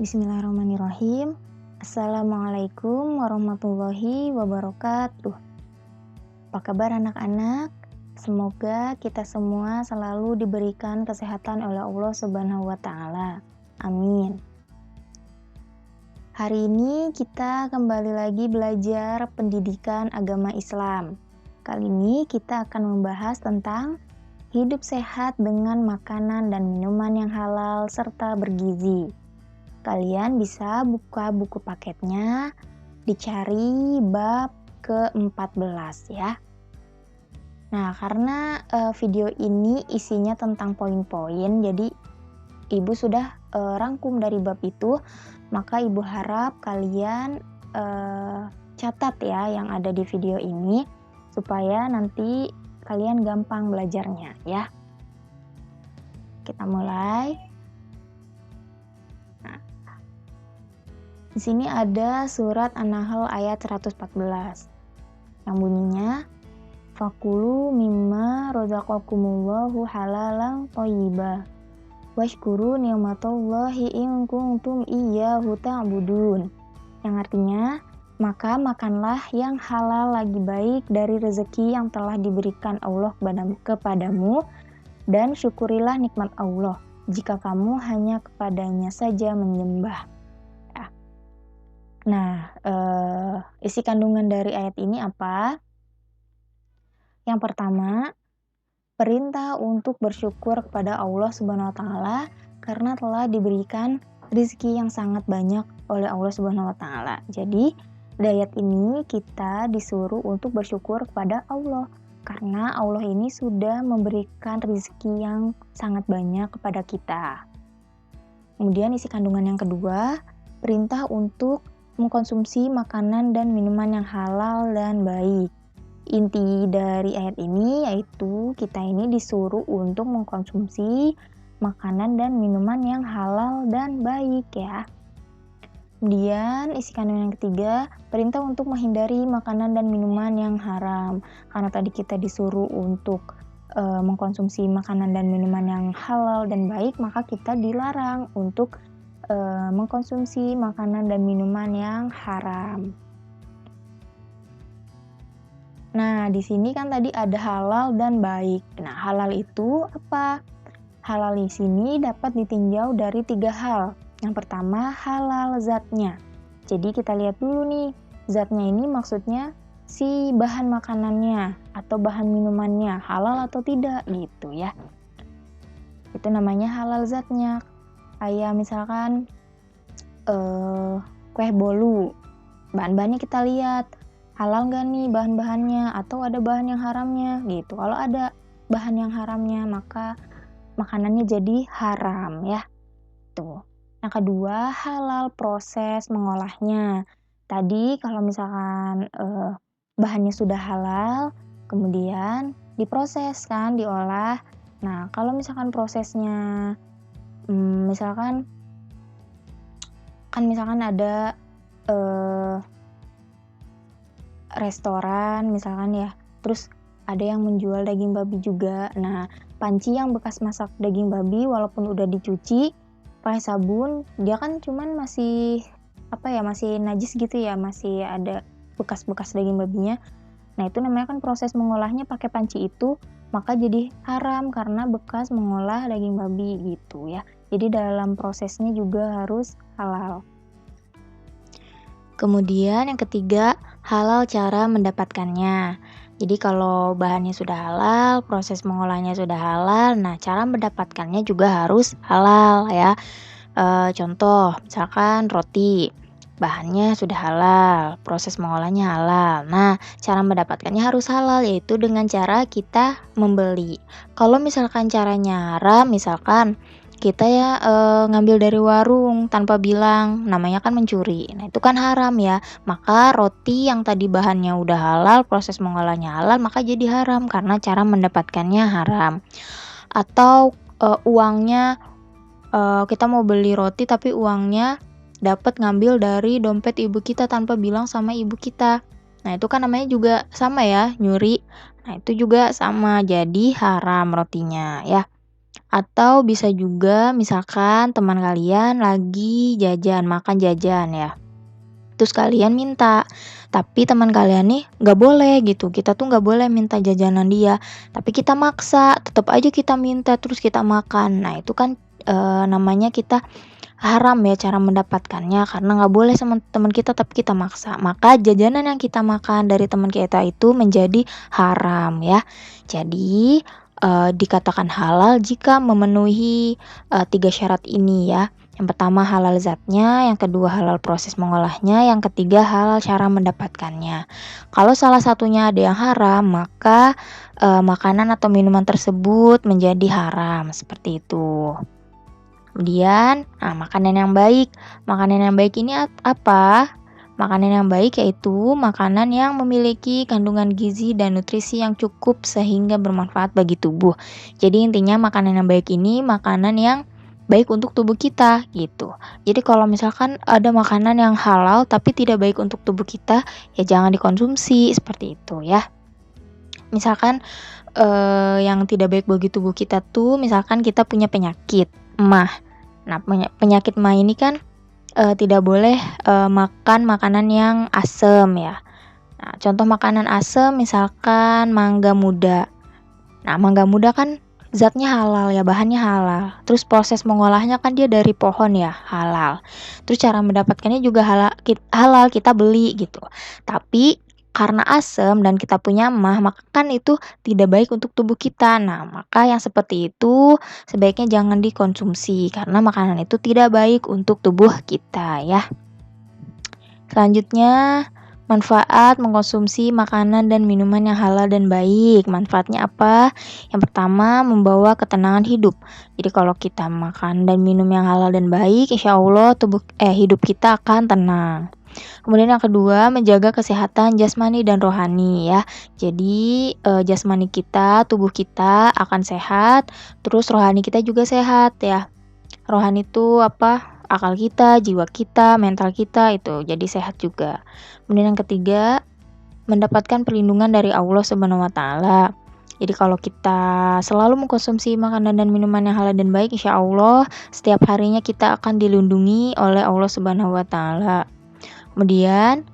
Bismillahirrahmanirrahim. Assalamualaikum warahmatullahi wabarakatuh. Apa kabar anak-anak? Semoga kita semua selalu diberikan kesehatan oleh Allah Subhanahu wa Ta'ala. Amin. Hari ini kita kembali lagi belajar pendidikan agama Islam. Kali ini kita akan membahas tentang hidup sehat dengan makanan dan minuman yang halal serta bergizi. Kalian bisa buka buku paketnya, dicari bab ke-14 ya. Nah, karena video ini isinya tentang poin-poin, jadi Ibu sudah rangkum dari bab itu, maka Ibu harap kalian catat ya yang ada di video ini, supaya nanti kalian gampang belajarnya ya. Kita mulai. Di sini ada surat An-Nahl ayat 114 yang bunyinya Fakulu mimma razaqakumullahu halalan thayyiba washkuru ni'matallahi in kuntum iyyahu ta'budun. Yang artinya, maka makanlah yang halal lagi baik dari rezeki yang telah diberikan Allah kepadamu dan syukurilah nikmat Allah jika kamu hanya kepadanya saja menyembah. Nah, isi kandungan dari ayat ini apa? Yang pertama, perintah untuk bersyukur kepada Allah Subhanahu wa Ta'ala karena telah diberikan rezeki yang sangat banyak oleh Allah Subhanahu wa Ta'ala. Jadi, di ayat ini kita disuruh untuk bersyukur kepada Allah karena Allah ini sudah memberikan rezeki yang sangat banyak kepada kita. Kemudian isi kandungan yang kedua, perintah untuk mengkonsumsi makanan dan minuman yang halal dan baik. Inti dari ayat ini yaitu kita ini disuruh untuk mengkonsumsi makanan dan minuman yang halal dan baik ya. Kemudian isi kandungan yang ketiga, perintah untuk menghindari makanan dan minuman yang haram. Karena tadi kita disuruh untuk mengkonsumsi makanan dan minuman yang halal dan baik, maka kita dilarang untuk mengkonsumsi makanan dan minuman yang haram. Nah, di sini kan tadi ada halal dan baik. Nah, halal itu apa? Halal di sini dapat ditinjau dari 3 hal. Yang pertama, halal zatnya. Jadi kita lihat dulu nih, zatnya ini maksudnya si bahan makanannya atau bahan minumannya halal atau tidak gitu ya. Itu namanya halal zatnya. Kayak misalkan kue bolu, bahan-bahannya kita lihat halal nggak nih bahan-bahannya atau ada bahan yang haramnya gitu. Kalau ada bahan yang haramnya maka makanannya jadi haram ya. Tuh. Yang kedua, halal proses mengolahnya. Tadi kalau misalkan bahannya sudah halal, kemudian diproses kan, diolah. Nah, kalau misalkan prosesnya misalkan ada restoran misalkan ya, terus ada yang menjual daging babi juga. Nah, panci yang bekas masak daging babi walaupun udah dicuci pakai sabun, dia kan cuman masih masih najis gitu ya, masih ada bekas-bekas daging babinya. Nah, itu namanya kan proses mengolahnya pakai panci itu, maka jadi haram karena bekas mengolah daging babi gitu ya. Jadi dalam prosesnya juga harus halal. Kemudian yang ketiga, halal cara mendapatkannya. Jadi kalau bahannya sudah halal, proses mengolahnya sudah halal, nah cara mendapatkannya juga harus halal ya. Contoh, misalkan roti, bahannya sudah halal, proses mengolahnya halal. Nah, cara mendapatkannya harus halal, yaitu dengan cara kita membeli. Kalau misalkan caranya haram, misalkan kita ya ngambil dari warung tanpa bilang, namanya kan mencuri. Nah, itu kan haram ya. Maka roti yang tadi bahannya udah halal, proses mengolahnya halal, maka jadi haram karena cara mendapatkannya haram. Atau uangnya kita mau beli roti tapi uangnya dapat ngambil dari dompet ibu kita tanpa bilang sama ibu kita. Nah, itu kan namanya juga sama ya, nyuri. Nah, itu juga sama, jadi haram rotinya ya. Atau bisa juga misalkan teman kalian lagi makan jajan ya. Terus kalian minta, tapi teman kalian nih nggak boleh gitu, kita tuh nggak boleh minta jajanan dia, tapi kita maksa, tetap aja kita minta, terus kita makan. Nah itu kan, namanya kita haram ya cara mendapatkannya, karena nggak boleh sama teman kita tapi kita maksa. Maka jajanan yang kita makan dari teman kita itu menjadi haram ya. Jadi, dikatakan halal jika memenuhi, 3 syarat ini ya. Yang pertama halal zatnya, yang kedua halal proses mengolahnya, yang ketiga halal cara mendapatkannya. Kalau salah satunya ada yang haram, maka, makanan atau minuman tersebut menjadi haram, seperti itu. Kemudian, makanan yang baik. Makanan yang baik ini apa? Makanan yang baik yaitu makanan yang memiliki kandungan gizi dan nutrisi yang cukup sehingga bermanfaat bagi tubuh. Jadi intinya makanan yang baik ini makanan yang baik untuk tubuh kita gitu. Jadi kalau misalkan ada makanan yang halal tapi tidak baik untuk tubuh kita, ya jangan dikonsumsi seperti itu ya. Misalkan yang tidak baik bagi tubuh kita tuh misalkan kita punya penyakit MAH. Nah, penyakit MAH ini kan tidak boleh makan makanan yang asam ya. Nah, contoh makanan asam misalkan mangga muda. Nah, mangga muda kan zatnya halal ya, bahannya halal. Terus proses mengolahnya kan dia dari pohon ya, halal. Terus cara mendapatkannya juga halal, kita beli gitu. Tapi karena asam dan kita punya MAH, maka kan itu tidak baik untuk tubuh kita. Nah, maka yang seperti itu sebaiknya jangan dikonsumsi karena makanan itu tidak baik untuk tubuh kita ya. Selanjutnya, manfaat mengkonsumsi makanan dan minuman yang halal dan baik. Manfaatnya apa? Yang pertama, membawa ketenangan hidup. Jadi kalau kita makan dan minum yang halal dan baik, insya Allah hidup kita akan tenang. Kemudian yang kedua, menjaga kesehatan jasmani dan rohani ya. Jadi jasmani kita, tubuh kita akan sehat, terus rohani kita juga sehat ya. Rohani itu apa? Akal kita, jiwa kita, mental kita itu jadi sehat juga. Kemudian yang ketiga, mendapatkan perlindungan dari Allah Subhanahu wa taala. Jadi kalau kita selalu mengkonsumsi makanan dan minuman yang halal dan baik, insya Allah setiap harinya kita akan dilindungi oleh Allah Subhanahu wa taala. Kemudian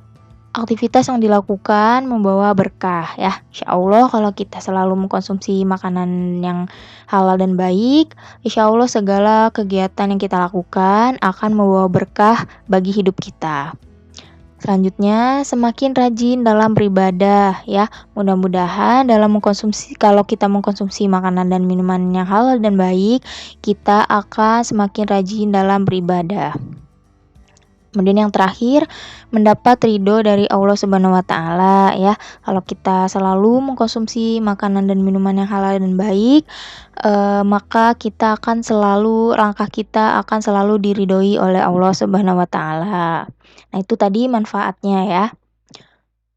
aktivitas yang dilakukan membawa berkah ya. Insya Allah kalau kita selalu mengkonsumsi makanan yang halal dan baik, insya Allah segala kegiatan yang kita lakukan akan membawa berkah bagi hidup kita. Selanjutnya, semakin rajin dalam beribadah ya. Mudah-mudahan kalau kita mengkonsumsi makanan dan minuman yang halal dan baik, kita akan semakin rajin dalam beribadah. Kemudian yang terakhir, mendapat ridho dari Allah Subhanahu wa taala ya. Kalau kita selalu mengkonsumsi makanan dan minuman yang halal dan baik, maka langkah kita akan selalu diridhoi oleh Allah Subhanahu wa taala. Nah, itu tadi manfaatnya ya.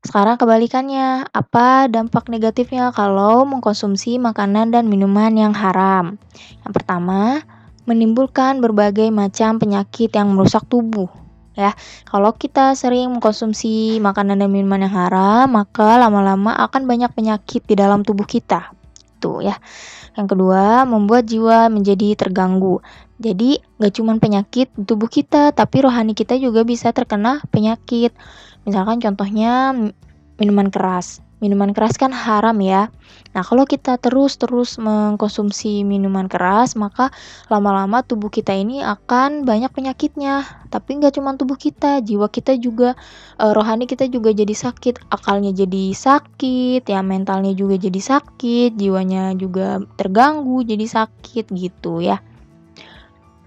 Sekarang kebalikannya, apa dampak negatifnya kalau mengkonsumsi makanan dan minuman yang haram? Yang pertama, menimbulkan berbagai macam penyakit yang merusak tubuh. Ya, kalau kita sering mengkonsumsi makanan dan minuman yang haram, maka lama-lama akan banyak penyakit di dalam tubuh kita. Tuh ya. Yang kedua, membuat jiwa menjadi terganggu. Jadi, gak cuma penyakit di tubuh kita, tapi rohani kita juga bisa terkena penyakit. Misalkan contohnya minuman keras. Minuman keras kan haram ya. Nah, kalau kita terus mengkonsumsi minuman keras, maka lama-lama tubuh kita ini akan banyak penyakitnya. Tapi nggak cuma tubuh kita, jiwa kita juga, rohani kita juga jadi sakit, akalnya jadi sakit, ya mentalnya juga jadi sakit, jiwanya juga terganggu, jadi sakit gitu ya.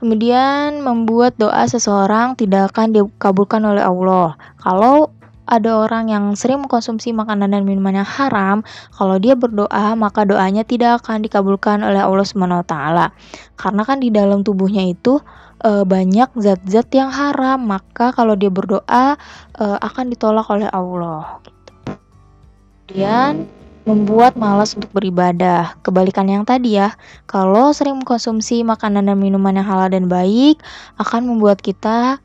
Kemudian membuat doa seseorang tidak akan dikabulkan oleh Allah. Kalau ada orang yang sering mengkonsumsi makanan dan minuman yang haram, kalau dia berdoa, maka doanya tidak akan dikabulkan oleh Allah Subhanahu wa taala. Karena kan di dalam tubuhnya itu banyak zat-zat yang haram, maka kalau dia berdoa akan ditolak oleh Allah. Kemudian membuat malas untuk beribadah. Kebalikan yang tadi ya, kalau sering mengkonsumsi makanan dan minuman yang halal dan baik, akan membuat kita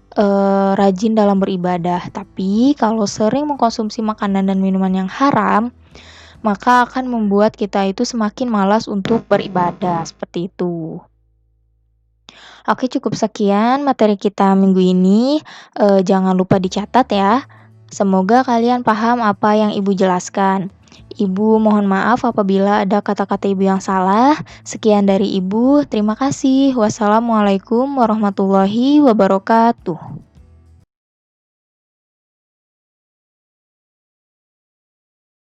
rajin dalam beribadah. Tapi kalau sering mengkonsumsi makanan dan minuman yang haram, maka akan membuat kita itu semakin malas untuk beribadah, seperti itu. Oke, cukup sekian materi kita minggu ini, jangan lupa dicatat ya. Semoga kalian paham apa yang Ibu jelaskan. Ibu mohon maaf apabila ada kata-kata Ibu yang salah. Sekian dari Ibu, terima kasih. Wassalamualaikum warahmatullahi wabarakatuh.